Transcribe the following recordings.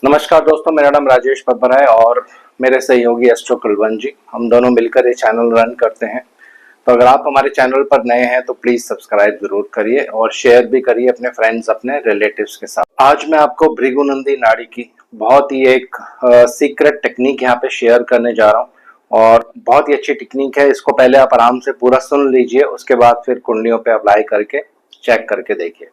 नमस्कार दोस्तों, मेरा नाम राजेश पब्बर है और मेरे सहयोगी एस्ट्रो कुलवंत जी, हम दोनों मिलकर ये चैनल रन करते हैं। तो अगर आप हमारे चैनल पर नए हैं तो प्लीज सब्सक्राइब जरूर करिए और शेयर भी करिए अपने फ्रेंड्स, अपने रिलेटिव्स के साथ। आज मैं आपको भृगुनंदी नाड़ी की बहुत ही एक सीक्रेट टेक्निक यहाँ पे शेयर करने जा रहा हूँ और बहुत ही अच्छी टेक्निक है। इसको पहले आप आराम से पूरा सुन लीजिए, उसके बाद फिर कुंडलियों पे अप्लाई करके चेक करके देखिए।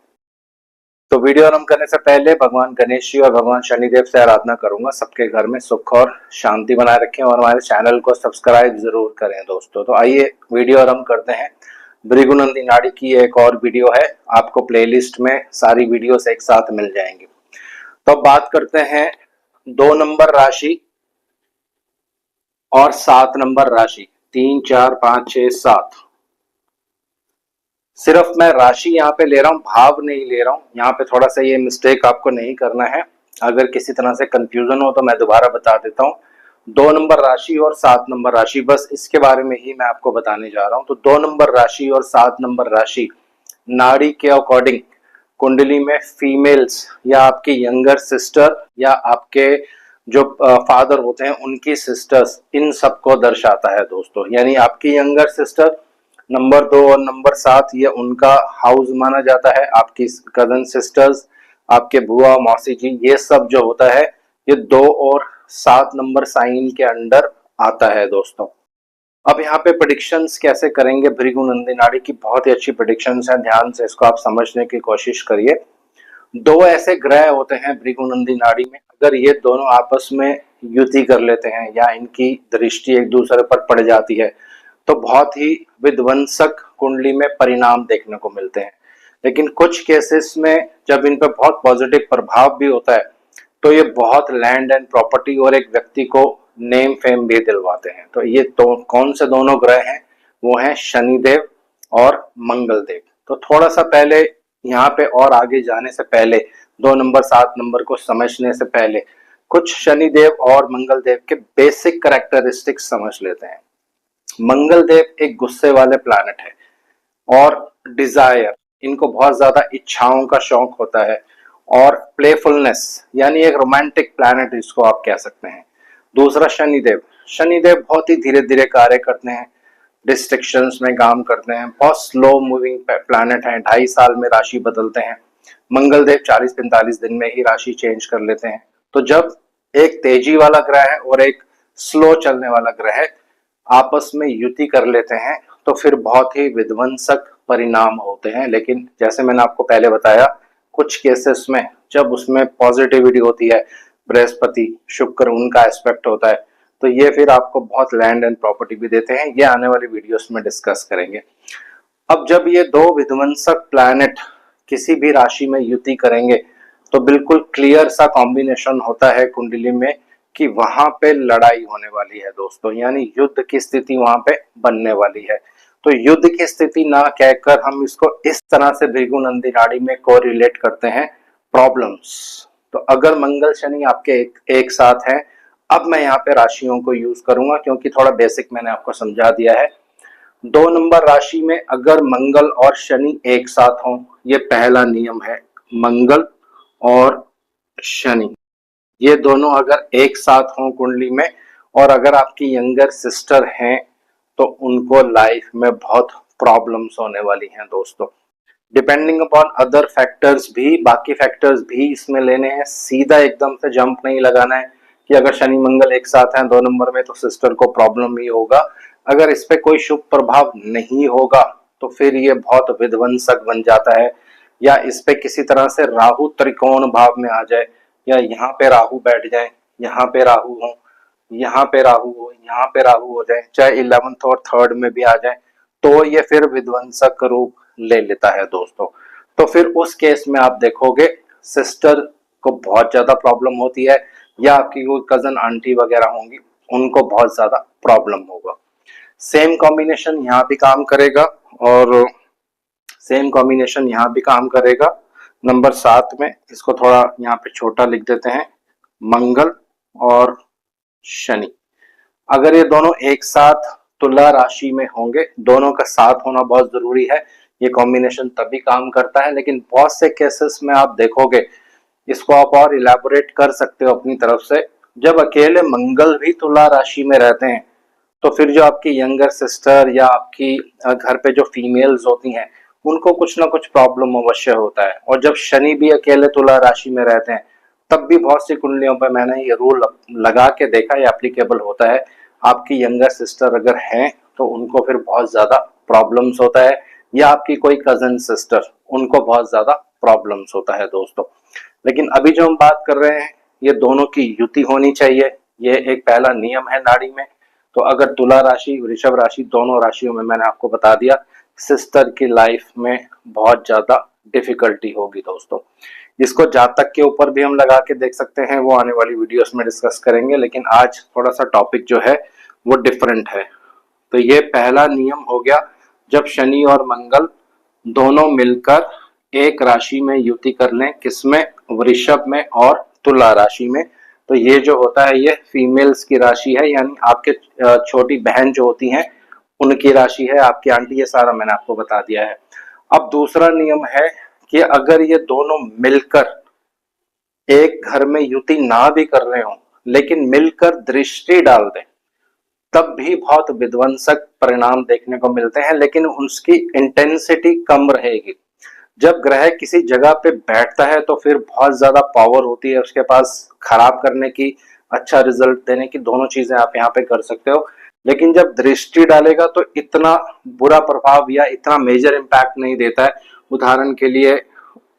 तो वीडियो आरंभ करने से पहले भगवान गणेश जी और भगवान शनिदेव से आराधना करूंगा सबके घर में सुख और शांति बनाए रखें और हमारे चैनल को सब्सक्राइब जरूर करें दोस्तों। तो आइए वीडियो आरंभ करते हैं। भृगुनंदी नाड़ी की एक और वीडियो है, आपको प्लेलिस्ट में सारी वीडियोस एक साथ मिल जाएंगी। तो अब बात करते हैं 2 नंबर राशि और 7 नंबर राशि, 3, 4, 5, 6, 7। सिर्फ मैं राशि यहाँ पे ले रहा हूँ, भाव नहीं ले रहा हूँ। यहाँ पे थोड़ा सा ये मिस्टेक आपको नहीं करना है। अगर किसी तरह से कंफ्यूजन हो तो मैं दोबारा बता देता हूँ। 2 नंबर राशि और 7 नंबर राशि, बस इसके बारे में ही मैं आपको बताने जा रहा हूँ। तो 2 नंबर राशि और 7 नंबर राशि नाड़ी के अकॉर्डिंग कुंडली में फीमेल्स या आपकी यंगर सिस्टर या आपके जो फादर होते हैं उनकी सिस्टर्स, इन सबको दर्शाता है दोस्तों। यानी आपकी यंगर सिस्टर नंबर 2 और नंबर 7 ये उनका हाउस माना जाता है। आपकी कजन सिस्टर्स, आपके बुआ मौसी जी, ये सब जो होता है ये 2 और 7 नंबर साइन के अंडर आता है दोस्तों। अब यहाँ पे प्रेडिक्शंस कैसे करेंगे भृगुनंदी नाड़ी की, बहुत ही अच्छी प्रेडिक्शंस हैं, ध्यान से इसको आप समझने की कोशिश करिए। 2 ऐसे ग्रह होते हैं भृगुनंदी नाड़ी में, अगर ये दोनों आपस में युति कर लेते हैं या इनकी दृष्टि एक दूसरे पर पड़ जाती है तो बहुत ही विध्वंसक कुंडली में परिणाम देखने को मिलते हैं। लेकिन कुछ केसेस में जब इन पर बहुत पॉजिटिव प्रभाव भी होता है तो ये बहुत लैंड एंड प्रॉपर्टी और एक व्यक्ति को नेम फेम भी दिलवाते हैं। तो ये तो कौन से दोनों ग्रह हैं? वो हैं शनिदेव और मंगल देव। तो थोड़ा सा पहले यहाँ पे और आगे जाने से पहले 2 नंबर 7 नंबर को समझने से पहले कुछ शनिदेव और मंगल देव के बेसिक कैरेक्टरिस्टिक्स समझ लेते हैं। मंगल देव एक गुस्से वाले प्लैनेट है और डिजायर, इनको बहुत ज्यादा इच्छाओं का शौक होता है और प्लेफुलनेस, यानी एक रोमांटिक प्लैनेट इसको आप कह सकते हैं। दूसरा शनिदेव, शनिदेव बहुत ही धीरे धीरे कार्य करते हैं, डिस्ट्रिक्शंस में काम करते हैं, बहुत स्लो मूविंग प्लैनेट है, 2.5 साल में राशि बदलते हैं। मंगल देव 40-45 दिन में ही राशि चेंज कर लेते हैं। तो जब एक तेजी वाला ग्रह है और एक स्लो चलने वाला ग्रह है आपस में युति कर लेते हैं तो फिर बहुत ही विध्वंसक परिणाम होते हैं। लेकिन जैसे मैंने आपको पहले बताया, कुछ केसेस में जब उसमें पॉजिटिविटी होती है, बृहस्पति शुक्र उनका एस्पेक्ट होता है, तो ये फिर आपको बहुत लैंड एंड प्रॉपर्टी भी देते हैं। ये आने वाली वीडियोस में डिस्कस करेंगे। अब जब ये 2 विध्वंसक प्लैनेट किसी भी राशि में युति करेंगे तो बिल्कुल क्लियर सा कॉम्बिनेशन होता है कुंडली में कि वहां पे लड़ाई होने वाली है दोस्तों, यानी युद्ध की स्थिति वहां पे बनने वाली है। तो युद्ध की स्थिति ना कहकर हम इसको इस तरह से भृगुनंदी नाड़ी में कोरिलेट करते हैं, प्रॉब्लम्स। तो अगर मंगल शनि आपके एक साथ हैं, अब मैं यहाँ पे राशियों को यूज करूंगा क्योंकि थोड़ा बेसिक मैंने आपको समझा दिया है। 2 नंबर राशि में अगर मंगल और शनि एक साथ हों, ये पहला नियम है। मंगल और शनि ये दोनों अगर एक साथ हों कुंडली में और अगर आपकी यंगर सिस्टर हैं तो उनको लाइफ में बहुत प्रॉब्लम्स होने वाली हैं दोस्तों। डिपेंडिंग अपॉन अदर फैक्टर्स भी, बाकी फैक्टर्स भी इसमें लेने हैं, सीधा एकदम से जंप नहीं लगाना है कि अगर शनि मंगल एक साथ हैं 2 नंबर में तो सिस्टर को प्रॉब्लम ही होगा। अगर इस पे कोई शुभ प्रभाव नहीं होगा तो फिर ये बहुत विध्वंसक बन जाता है, या इस पे किसी तरह से राहु त्रिकोण भाव में आ जाए, या यहाँ पे राहु बैठ जाए, यहाँ पे राहु हो, यहाँ पे राहु हो, यहाँ पे राहु हो जाए, चाहे 11th और 3rd में भी आ जाए, तो ये फिर विध्वंसक रूप ले लेता है दोस्तों। तो फिर उस केस में आप देखोगे सिस्टर को बहुत ज्यादा प्रॉब्लम होती है, या आपकी कोई कजन आंटी वगैरह होंगी उनको बहुत ज्यादा प्रॉब्लम होगा। सेम कॉम्बिनेशन यहाँ भी काम करेगा और सेम कॉम्बिनेशन यहाँ भी काम करेगा। नंबर 7 में इसको थोड़ा यहाँ पे छोटा लिख देते हैं, मंगल और शनि। अगर ये दोनों एक साथ तुला राशि में होंगे, दोनों का साथ होना बहुत जरूरी है, ये कॉम्बिनेशन तभी काम करता है। लेकिन बहुत से केसेस में आप देखोगे इसको आप और इलैबोरेट कर सकते हो अपनी तरफ से। जब अकेले मंगल भी तुला राशि में रहते हैं तो फिर जो आपकी यंगर सिस्टर या आपकी घर पे जो फीमेल्स होती हैं उनको कुछ ना कुछ प्रॉब्लम अवश्य होता है। और जब शनि भी अकेले तुला राशि में रहते हैं तब भी बहुत सी कुंडलियों पर मैंने ये रूल लगा के देखा, ये एप्लीकेबल होता है। आपकी यंगर सिस्टर अगर हैं तो उनको फिर बहुत ज्यादा प्रॉब्लम्स होता है, या आपकी कोई कजन सिस्टर, उनको बहुत ज्यादा प्रॉब्लम्स होता है दोस्तों। लेकिन अभी जो हम बात कर रहे हैं ये दोनों की युति होनी चाहिए, ये एक पहला नियम है नाड़ी में। तो अगर तुला राशि, वृषभ राशि, दोनों राशियों में मैंने आपको बता दिया, सिस्टर की लाइफ में बहुत ज्यादा डिफिकल्टी होगी दोस्तों। इसको जातक के ऊपर भी हम लगा के देख सकते हैं, वो आने वाली वीडियोस में डिस्कस करेंगे, लेकिन आज थोड़ा सा टॉपिक जो है वो डिफरेंट है। तो ये पहला नियम हो गया, जब शनि और मंगल दोनों मिलकर एक राशि में युति कर लें, किसमें, वृषभ में और तुला राशि में, तो ये जो होता है ये फीमेल्स की राशि है, यानी आपके छोटी बहन जो होती हैं उनकी राशि है, आपकी आंटी, ये सारा मैंने आपको बता दिया है। अब दूसरा नियम है कि अगर ये दोनों मिलकर एक घर में युति ना भी कर रहे हो लेकिन मिलकर दृष्टि डाल दें तब भी बहुत विध्वंसक परिणाम देखने को मिलते हैं, लेकिन उसकी इंटेंसिटी कम रहेगी। जब ग्रह किसी जगह पे बैठता है तो फिर बहुत ज्यादा पावर होती है उसके पास, खराब करने की, अच्छा रिजल्ट देने की, दोनों चीजें आप यहाँ पे कर सकते हो। लेकिन जब दृष्टि डालेगा तो इतना बुरा प्रभाव या इतना मेजर इम्पैक्ट नहीं देता है। उदाहरण के लिए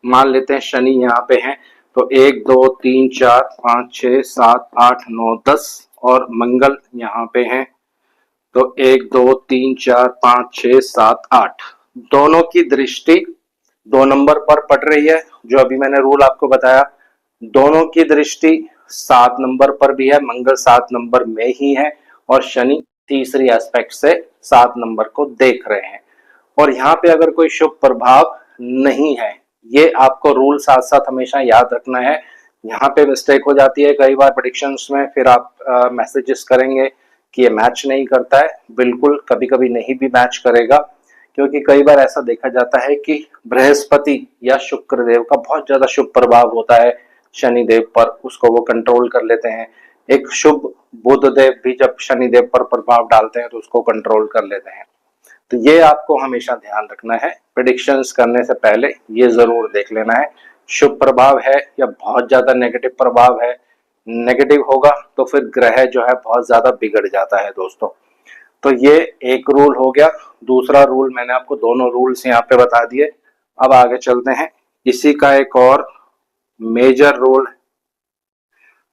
मान लेते हैं शनि यहाँ पे हैं तो 1 2 3 4 5 6 7 8 9 10, और मंगल यहाँ पे हैं तो 1 2 3 4 5 6 7 8, दोनों की दृष्टि 2 नंबर पर पड़ रही है। जो अभी मैंने रूल आपको बताया, दोनों की दृष्टि 7 नंबर पर भी है, मंगल 7 नंबर में ही है और शनि तीसरी एस्पेक्ट से 7 नंबर को देख रहे हैं। और यहाँ पे अगर कोई शुभ प्रभाव नहीं है, ये आपको रूल साथ साथ हमेशा याद रखना है। यहाँ पे मिस्टेक हो जाती है कई बार प्रेडिक्शंस में, फिर आप मैसेजेस करेंगे कि ये मैच नहीं करता है। बिल्कुल कभी कभी नहीं भी मैच करेगा, क्योंकि कई बार ऐसा देखा जाता है कि बृहस्पति या शुक्र देव का बहुत ज्यादा शुभ प्रभाव होता है शनि देव पर, उसको वो कंट्रोल कर लेते हैं। एक शुभ बुध देव भी जब शनि देव पर प्रभाव डालते हैं तो उसको कंट्रोल कर लेते हैं। तो ये आपको हमेशा ध्यान रखना है, प्रेडिक्शंस करने से पहले ये जरूर देख लेना है शुभ प्रभाव है या बहुत ज्यादा नेगेटिव प्रभाव है। नेगेटिव होगा तो फिर ग्रह जो है बहुत ज्यादा बिगड़ जाता है दोस्तों। तो ये एक रूल हो गया। दूसरा रूल मैंने आपको दोनों रूल्स यहाँ पे बता दिए। अब आगे चलते हैं, इसी का एक और मेजर रोल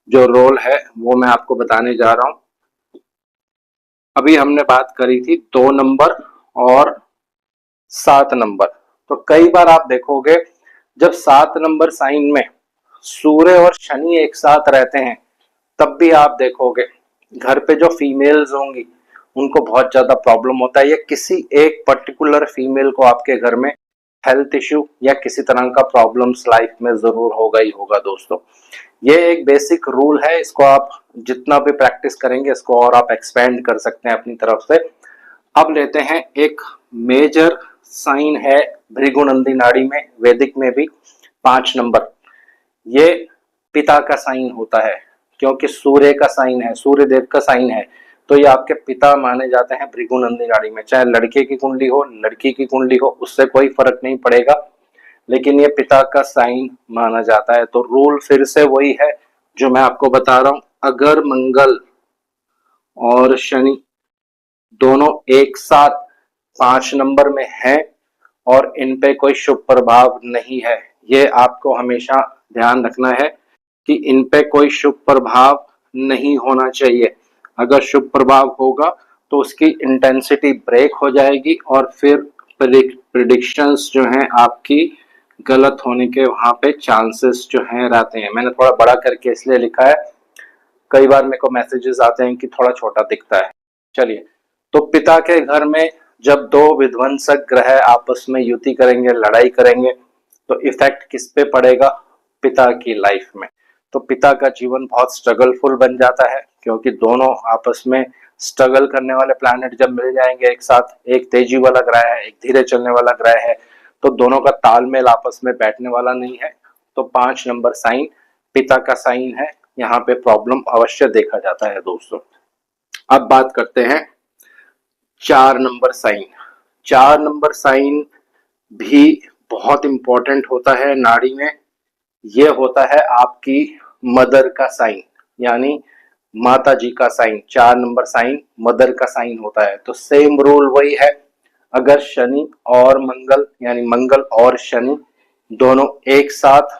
जो रोल है वो मैं आपको बताने जा रहा हूं। अभी हमने बात करी थी 2 नंबर और 7 नंबर। तो कई बार आप देखोगे जब 7 नंबर साइन में सूर्य और शनि एक साथ रहते हैं तब भी आप देखोगे घर पे जो फीमेल्स होंगी उनको बहुत ज्यादा प्रॉब्लम होता है, या किसी एक पर्टिकुलर फीमेल को आपके घर में हेल्थ इश्यू या किसी तरह का प्रॉब्लम्स लाइफ में जरूर होगा ही होगा दोस्तों। ये एक बेसिक रूल है, इसको आप जितना भी प्रैक्टिस करेंगे इसको और आप एक्सपेंड कर सकते हैं अपनी तरफ से। अब लेते हैं एक मेजर साइन है भृगुनंदी नाड़ी में, वैदिक में भी 5 नंबर, ये पिता का साइन होता है क्योंकि सूर्य का साइन है, सूर्य देव का साइन है, तो ये आपके पिता माने जाते हैं भृगुनंदी नाड़ी में। चाहे लड़के की कुंडली हो लड़की की कुंडली हो उससे कोई फर्क नहीं पड़ेगा, लेकिन ये पिता का साइन माना जाता है। तो रूल फिर से वही है जो मैं आपको बता रहा हूं, अगर मंगल और शनि दोनों एक साथ 5 नंबर में हैं और इन पे कोई शुभ प्रभाव नहीं है, ये आपको हमेशा ध्यान रखना है कि इन पे कोई शुभ प्रभाव नहीं होना चाहिए। अगर शुभ प्रभाव होगा तो उसकी इंटेंसिटी ब्रेक हो जाएगी और फिर प्रिडिक्शंस जो हैं आपकी गलत होने के वहां पे चांसेस जो हैं रहते हैं। मैंने थोड़ा बड़ा करके इसलिए लिखा है, कई बार मेरे को मैसेजेस आते हैं कि थोड़ा छोटा दिखता है। चलिए, तो पिता के घर में जब 2 विध्वंसक ग्रह आपस में युति करेंगे, लड़ाई करेंगे, तो इफेक्ट किस पे पड़ेगा, पिता की लाइफ में। तो पिता का जीवन बहुत स्ट्रगलफुल बन जाता है, क्योंकि दोनों आपस में स्ट्रगल करने वाले प्लैनेट जब मिल जाएंगे एक साथ, एक तेजी वाला ग्रह है एक धीरे चलने वाला ग्रह है, तो दोनों का तालमेल आपस में बैठने वाला नहीं है। तो 5 नंबर साइन पिता का साइन है, यहाँ पे प्रॉब्लम अवश्य देखा जाता है दोस्तों। अब बात करते हैं 4 नंबर साइन। 4 नंबर साइन भी बहुत इंपॉर्टेंट होता है नाड़ी में। ये होता है आपकी मदर का साइन, यानी माता जी का साइन। 4 नंबर साइन मदर का साइन होता है। तो सेम रूल वही है, अगर शनि और मंगल यानी मंगल और शनि दोनों एक साथ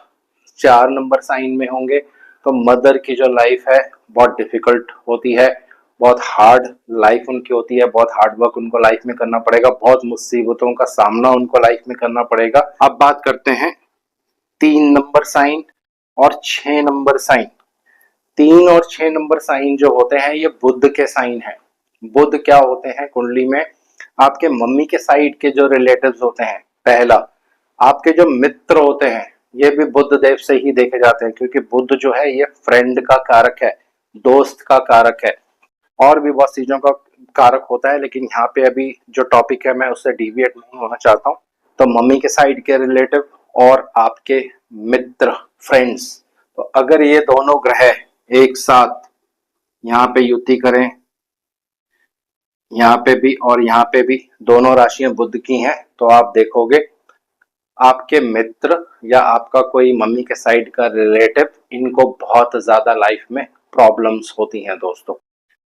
4 नंबर साइन में होंगे तो मदर की जो लाइफ है बहुत डिफिकल्ट होती है, बहुत हार्ड लाइफ उनकी होती है, बहुत हार्ड वर्क उनको लाइफ में करना पड़ेगा, बहुत मुसीबतों का सामना उनको लाइफ में करना पड़ेगा। अब बात करते हैं 3 नंबर साइन और 6 नंबर साइन। 3 और 6 नंबर साइन जो होते हैं ये बुध के साइन है। बुध क्या होते हैं कुंडली में, आपके मम्मी के साइड के जो रिलेटिव्स होते हैं, पहला आपके जो मित्र होते हैं ये भी बुध देव से ही देखे जाते हैं, क्योंकि बुध जो है ये फ्रेंड का कारक है, दोस्त का कारक है, और भी बहुत चीजों का कारक होता है, लेकिन यहाँ पे अभी जो टॉपिक है मैं उससे डिविएट नहीं होना चाहता हूँ। तो मम्मी के साइड के रिलेटिव और आपके मित्र फ्रेंड्स, तो अगर ये दोनों ग्रह एक साथ यहाँ पे युति करें, यहाँ पे भी और यहाँ पे भी, दोनों राशियां बुध की हैं, तो आप देखोगे आपके मित्र या आपका कोई मम्मी के साइड का रिलेटिव, इनको बहुत ज्यादा लाइफ में प्रॉब्लम्स होती हैं दोस्तों।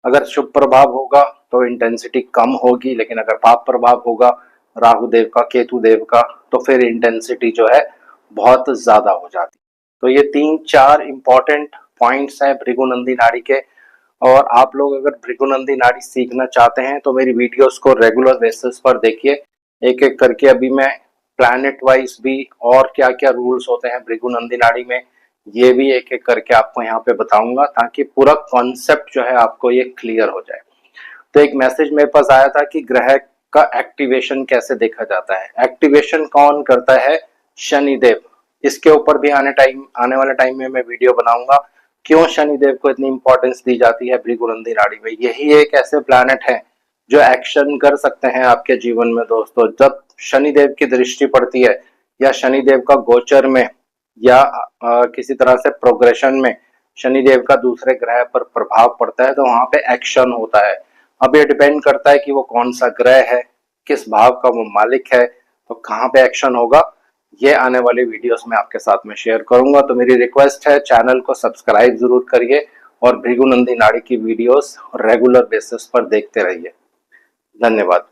अगर शुभ प्रभाव होगा तो इंटेंसिटी कम होगी, लेकिन अगर पाप प्रभाव होगा राहु देव का, केतु देव का, तो फिर इंटेंसिटी जो है बहुत ज्यादा हो जाती। तो ये 3-4 इंपॉर्टेंट पॉइंट्स हैं भृगुनंदी नाड़ी के। और आप लोग अगर भृगुनंदी नाड़ी सीखना चाहते हैं तो मेरी वीडियोस को रेगुलर बेसिस पर देखिए, एक एक करके। अभी मैं प्लैनेट वाइज भी और क्या क्या रूल्स होते हैं भृगुनंदी नाड़ी में, ये भी एक एक करके आपको यहाँ पे बताऊंगा, ताकि पूरा कॉन्सेप्ट जो है आपको ये क्लियर हो जाए। तो एक मैसेज मेरे पास आया था कि ग्रह का एक्टिवेशन कैसे देखा जाता है। एक्टिवेशन कौन करता है? शनिदेव। इसके ऊपर भी आने वाले टाइम में मैं वीडियो बनाऊंगा, क्यों शनिदेव को इतनी इंपॉर्टेंस दी जाती है भृगुनंदी नाड़ी में। यही एक ऐसे प्लैनेट है जो एक्शन कर सकते हैं आपके जीवन में दोस्तों। जब शनिदेव की दृष्टि पड़ती है या शनिदेव का गोचर में या किसी तरह से प्रोग्रेशन में शनिदेव का दूसरे ग्रह पर प्रभाव पड़ता है, तो वहां पे एक्शन होता है। अब ये डिपेंड करता है कि वो कौन सा ग्रह है, किस भाव का वो मालिक है, तो कहाँ पे एक्शन होगा, ये आने वाले वीडियोस में आपके साथ में शेयर करूंगा। तो मेरी रिक्वेस्ट है चैनल को सब्सक्राइब जरूर करिए और भृगुनंदी नाड़ी की वीडियोस रेगुलर बेसिस पर देखते रहिए। धन्यवाद।